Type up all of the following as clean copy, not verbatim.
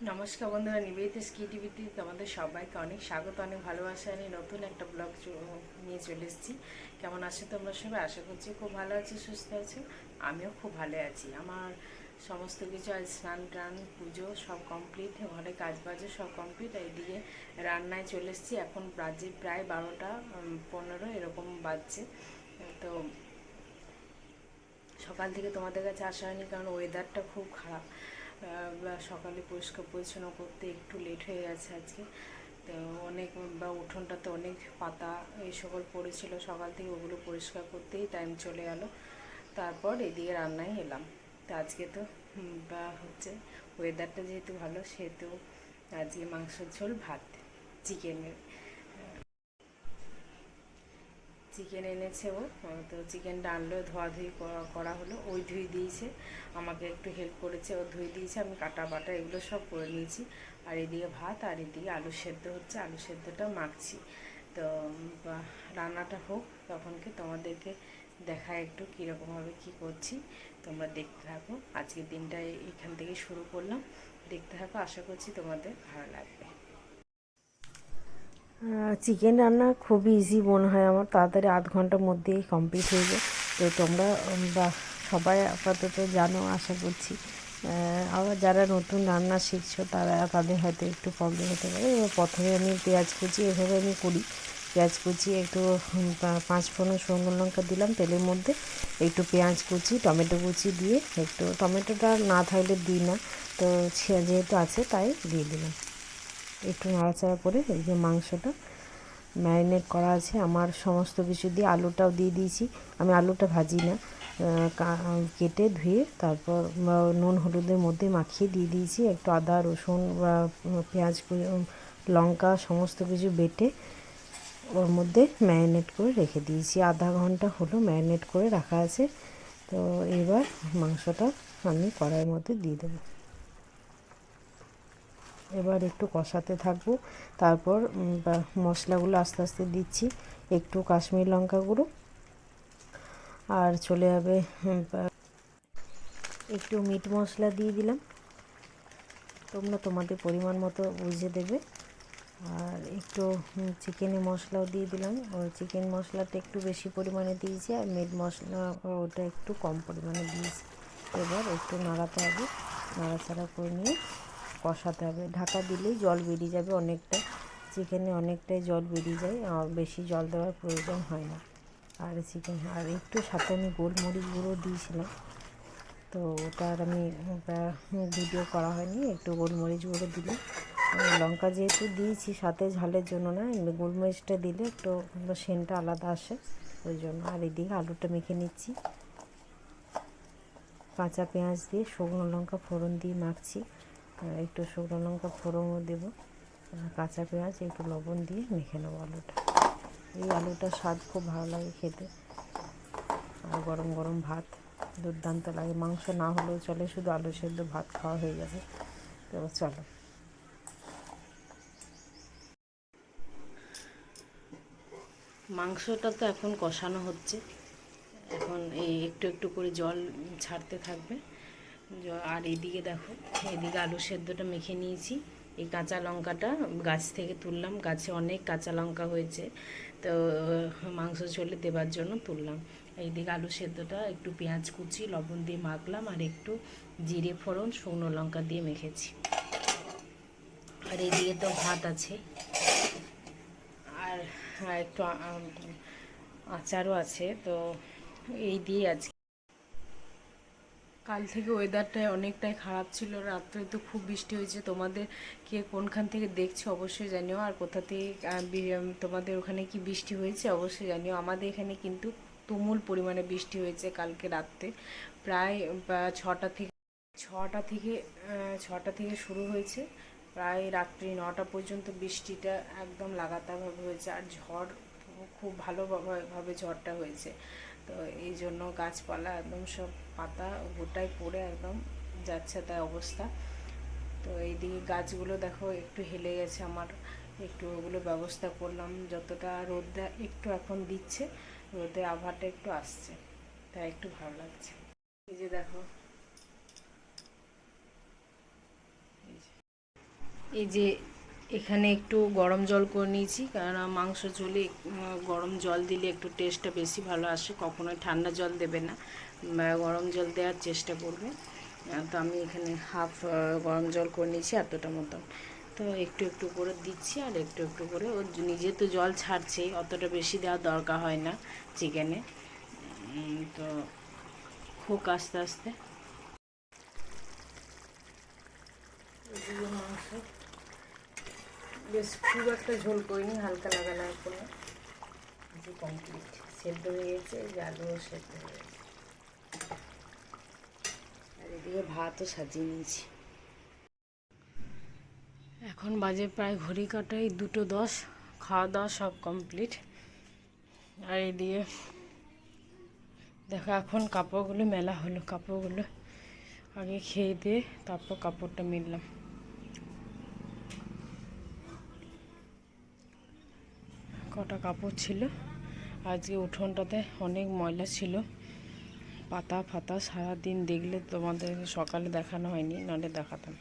নমস্কার বন্ধুরা, নিবেদিত টিভিতে তোমাদের সবাইকে অনেক স্বাগত, অনেক ভালোবাসা। আমি নতুন একটা ব্লগ নিয়ে চলে এসেছি। কেমন আছো তোমরা সবাই? আশা করছি খুব ভালো আছি, সুস্থ আছি। আমিও খুব ভালো আছি। আমার সমস্ত কিছু আজ স্নান টান পুজো সব কমপ্লিট, ঘরে কাজ বাজও সব কমপ্লিট। এইদিকে রান্নায় চলে এসেছি। এখন বাজে প্রায় 12টা 15 এরকম বাজছে। তো সকাল থেকে তোমাদের কাছে আসা হয়নি, কারণ ওয়েদারটা খুব খারাপ। সকালে পরিষ্কার পরিচ্ছন্ন করতে একটু লেট হয়ে গেছে আজকে। তো অনেক উঠোনটাতে অনেক পাতা এই সকল পড়েছিল সকাল থেকে, ওগুলো পরিষ্কার করতেই টাইম চলে গেল। তারপর এদিকে রান্নায় এলাম। তো আজকে তো হচ্ছে ওয়েদারটা যেহেতু ভালো, সেহেতু আজকে মাংসের ঝোল, ভাত, চিকেনের চিকেন এনেছে ও। তো চিকেনটা আনলো, ধোয়াধুয়ি করা হলো। ওই ধুয়ে দিয়েছে, আমাকে একটু হেল্প করেছে, ও ধুয়ে দিয়েছে, আমি কাটা বাটা এগুলো সব করে নিয়েছি। আর এদিকে ভাত, আর এদিকে আলু সেদ্ধ হচ্ছে, আলু সেদ্ধটা মাখছি। তো রান্নাটা হোক, তখনকে তোমাদেরকে দেখায় একটু কীরকমভাবে কী করছি। তোমরা দেখতে থাকো। আজকের দিনটা এখান থেকে শুরু করলাম, দেখতে থাকো। আশা করছি তোমাদের ভালো লাগবে। চিকেন রান্না খুবই ইজি মনে হয় আমার, তাড়াতাড়ি আধ ঘন্টার মধ্যেই কমপ্লিট হয়ে যায়। তো তোমরা বা সবাই আপাতত জানো আশা করছি। আবার যারা নতুন রান্না শিখছো তাদের হয়তো একটু প্রবলেম হতে পারে। এবার প্রথমে আমি পেঁয়াজ কুচি, এভাবে আমি করি। পেঁয়াজ কুচি একটু 5 ফোড়ন শুকনো লঙ্কা দিলাম তেলের মধ্যে, একটু পেঁয়াজ কুচি, টমেটো কুচি দিয়ে, একটু টমেটোটা না থাকলে দিই না, তো যেহেতু আছে তাই দিয়ে দিলাম। একটু নাড়াচাড়া করে এই যে মাংসটা ম্যারিনেট করা আছে আমার সমস্ত কিছু দিয়ে, আলুটাও দিয়ে দিয়েছি। আমি আলুটা ভাজি না, কেটে ধুয়ে তারপর নুন হলুদের মধ্যে মাখিয়ে দিয়ে দিয়েছি। একটু আদা রসুন বা পেঁয়াজ লঙ্কা সমস্ত কিছু বেটে ওর মধ্যে ম্যারিনেট করে রেখে দিয়েছি। আধা ঘন্টা হলো ম্যারিনেট করে রাখা আছে। তো এবার মাংসটা আমি কড়াইয়ের মধ্যে দিয়ে দেবো। এবার একটু কষাতে থাকবো। তারপর মশলাগুলো আস্তে আস্তে দিচ্ছি। একটু কাশ্মীর লঙ্কা গুঁড়ো, আর চলে যাবে একটু মিট মশলা দিয়ে দিলাম, তোমরা তোমাদের পরিমাণ মতো বুঝে দেবে। আর একটু চিকেনের মশলাও দিয়ে দিলাম। ওই চিকেন মশলাটা একটু বেশি পরিমাণে দিয়েছি, আর মিট মশলা ওটা একটু কম পরিমাণে দিয়েছি। এবার একটু নাড়াতে হবে, নাড়াচাড়া করে নিয়ে কষাতে হবে। ঢাকা দিলেই জল বেরিয়ে যাবে অনেকটা, চিকেনে অনেকটাই জল বেরিয়ে যায়, আর বেশি জল দেওয়ার প্রয়োজন হয় না। আর আর একটু সাথে আমি গোলমরিচ গুঁড়ো দিয়েছিলাম, তো ওটা আর আমি ভিডিও করা হয়নি। একটু গোলমরিচ গুঁড়ো দিলে, লঙ্কা যেহেতু দিয়েছি সাথে ঝালের জন্য না, গোলমরিচটা দিলে একটু সেন্টটা আলাদা আসে, ওই জন্য। আর এদিকে আলুটা মেখে নিচ্ছি, কাঁচা পেঁয়াজ দিয়ে শুকনো লঙ্কা ফোড়ন দিয়ে মাখছি। একটু শুকনো লঙ্কা ফোড়নও দেবো, কাঁচা পেঁয়াজ, একটু লবণ দিয়ে মেখে নেবো আলুটা। এই আলুটার স্বাদ খুব ভালো লাগে খেতে, আর গরম গরম ভাত দুর্দান্ত লাগে। মাংস না হলেও চলে, শুধু আলু সেদ্ধ ভাত খাওয়া হয়ে যাবে। তো চলো, মাংসটা তো এখন কষানো হচ্ছে। এখন এই একটু একটু করে জল ছাড়তে থাকবে। আর এদিকে দেখো, এদিকে আলু সেদ্ধটা মেখে নিয়েছি। এই কাঁচা লঙ্কাটা গাছ থেকে তুললাম, গাছে অনেক কাঁচা লঙ্কা হয়েছে, তো মাংস ঝোলে দেবার জন্য তুললাম। এইদিকে আলু সেদ্ধটা একটু পেঁয়াজ কুচি লবণ দিয়ে মাখলাম, আর একটু জিরে ফোড়ন শুকনো লঙ্কা দিয়ে মেখেছি। আর এদিকে তো ভাত আছে, আর একটু আচারও আছে। তো এই দিয়ে আজকে, কাল থেকে ওয়েদারটা অনেকটাই খারাপ ছিল, রাত্রে তো খুব বৃষ্টি হয়েছে। তোমাদের কে কোনখান থেকে দেখছো অবশ্যই জানিও, আর কোথা থেকে তোমাদের ওখানে কি বৃষ্টি হয়েছে অবশ্যই জানিও। আমাদের এখানে কিন্তু তুমুল পরিমাণে বৃষ্টি হয়েছে কালকে রাত্রে, প্রায় 6টা থেকে 6টা থেকে শুরু হয়েছে, প্রায় রাত্রি 9টা পর্যন্ত বৃষ্টিটা একদম লাগাতারভাবে হয়েছে। আর ঝড়, খুব ভালোভাবে ঝড়টা হয়েছে। তো এই জন্য গাছপালা একদম সব পাতা গোটায় পড়ে একদম যাচ্ছে তাই অবস্থা। তো এইদিকে গাছগুলো দেখো একটু হেলে গেছে আমার, একটু ওগুলো ব্যবস্থা করলাম। যতটা রোদটা একটু এখন দিচ্ছে, রোদে আবহাওয়াটা একটু আসছে, তাই একটু ভালো লাগছে। এই যে দেখো, এই যে এখানে একটু গরম জল করে নিয়েছি, কারণ মাংস ঝোলে গরম জল দিলে একটু টেস্টটা বেশি ভালো আসে। কখনোই ঠান্ডা জল দেবে না, গরম জল দেওয়ার চেষ্টা করবে। তো আমি এখানে হাফ গরম জল করে নিয়েছি, এতটা মতন। তো একটু একটু করে দিচ্ছি, আর একটু একটু করে ও নিজে তো জল ছাড়ছেই, অতটা বেশি দেওয়ার দরকার হয় না চিকেনে। তো হোক আস্তে আস্তে। মাংস বেশ খুব একটা ঝোল করিনি, হালকা লাগানো করে যে কমপ্লিট সেদ্ধ হয়ে গেছে। যে আলুও সেদ্ধ হয়ে গেছে, আর এদিকে ভাতও সাজিয়ে নিয়েছি। এখন বাজে প্রায় ঘড়ি কাটাই 2:10, খাওয়া দাওয়া সব কমপ্লিট। আর এদিকে দেখো এখন কাপড়গুলো মেলা হলো, কাপড়গুলো আগে খেয়ে দিয়ে তারপর কাপড়টা মিললাম। কটা কাপড় ছিল, আজকে উঠোনটাতে অনেক ময়লা ছিল, পাতা ফাতা সারাদিন দেখলে তোমাদের সকালে দেখানো হয়নি, নাহলে দেখাতাম।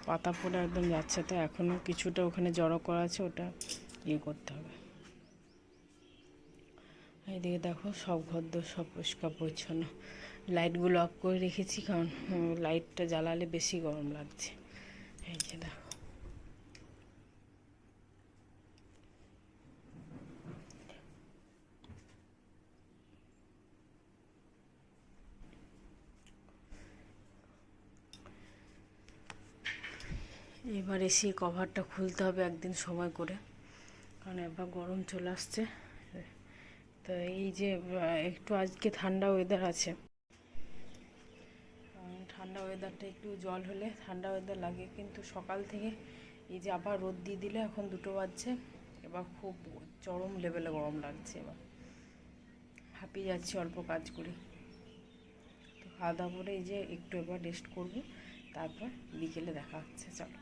পাতা পড়ে একদম যাচ্ছে, তো এখনও কিছুটা ওখানে জড়ো করা আছে, ওটা ইয়ে করতে হবে। এইদিকে দেখো সব ঘরদোর সব পরিষ্কার পরিচ্ছন্ন। লাইটগুলো অফ করে রেখেছি, কারণ লাইটটা জ্বালালে বেশি গরম লাগছে। এই যে দেখো, এবার এসি কভারটা খুলতে হবে একদিন সময় করে, কারণ এবার গরম চলে আসছে। তো এই যে একটু আজকে ঠান্ডা ওয়েদার আছে, ঠান্ডা ওয়েদারটা একটু জল হলে ঠান্ডা ওয়েদার লাগে, কিন্তু সকাল থেকে এই যে আবার রোদ দিয়ে দিলে, এখন 2টো বাজছে, এবার খুব চরম লেভেলে গরম লাগছে। এবার হাঁপিয়ে যাচ্ছি অল্প কাজ করে। তো খাওয়া দাওয়া করে এই যে একটু এবার রেস্ট করবো, তারপর বিকেলে দেখা হচ্ছে। চলো,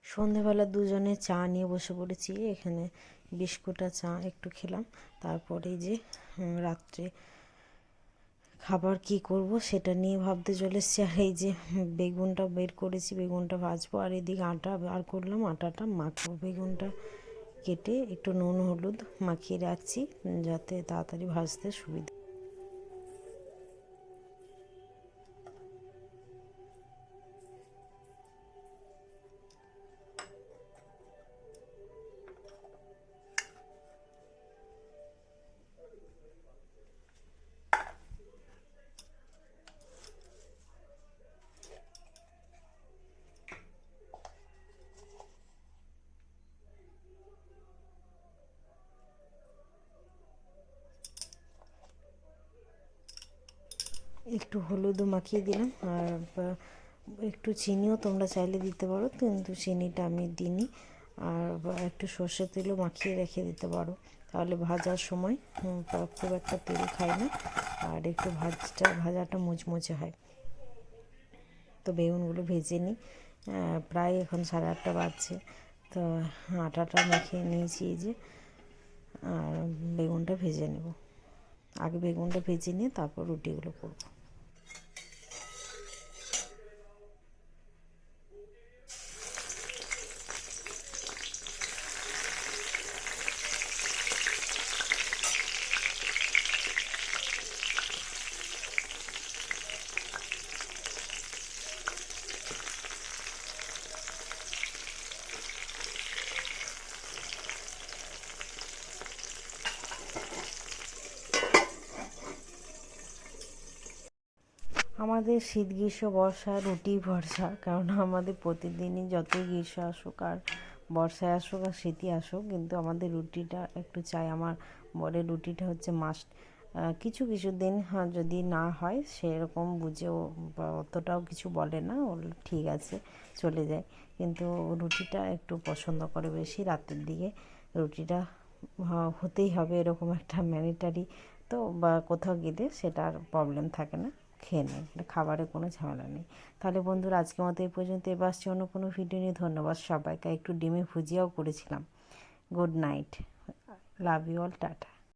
সন্ধেবেলা দুজনে চা নিয়ে বসে পড়েছি, এখানে বিস্কুট আর চা একটু খেলাম। তারপরে যে রাত্রে খাবার কি করব সেটা নিয়ে ভাবতে চলে এসেছি। আর এই যে বেগুনটা বের করেছি, বেগুনটা ভাজবো, আর এদিকে আটা বার করলাম, আটাটা মাখবো। বেগুনটা কেটে একটু নুন হলুদ মাখিয়ে রাখছি, যাতে তাড়াতাড়ি ভাজতে সুবিধা। একটু হলুদও মাখিয়ে দিলাম, আর একটু চিনিও তোমরা চাইলে দিতে পারো, কিন্তু চিনিটা আমি দিইনি। আর একটু সর্ষের তেলও মাখিয়ে রেখে দিতে পারো, তাহলে ভাজার সময় খুব একটা তেল খায় না, আর একটু ভাজাটা মুচমুচে হয়। তো বেগুনগুলো ভেজে নিই, প্রায় এখন 8:30 বাজছে। তো আটাটা মেখে নিয়েছি এই যে, আর বেগুনটা ভেজে নেব। আগে বেগুনটা ভেজে নিয়ে তারপর রুটিগুলো করব। আমাদের শীত গ্রীষ্ম বর্ষা রুটি ভরসা, কারণ আমাদের প্রতিদিনই যতই গ্রীষ্ম আসুক আর বর্ষায় আসুক আর শীতই আসুক, কিন্তু আমাদের রুটিটা একটু চাই। আমার বরের রুটিটা হচ্ছে মাস্ট। কিছু কিছু দিন যদি না হয় সেরকম বুঝেও অতটাও কিছু বলে না, ও ঠিক আছে চলে যায়, কিন্তু রুটিটা একটু পছন্দ করে বেশি। রাতের দিকে রুটিটা হতেই হবে, এরকম একটা ম্যান্ডেটরি। তো বা কোথাও গেলে সেটা আর প্রবলেম থাকে না, খেয়ে নেয়, এটা খাবারে কোনো ঝামেলা নেই। তাহলে বন্ধুরা আজকের মতো এই পর্যন্ত, এবার আসছি অন্য কোনো ভিডিও নিয়ে। ধন্যবাদ সবাইকে। একটু ডিমে ভুজিয়াও করেছিলাম। Good night, love you all, tata.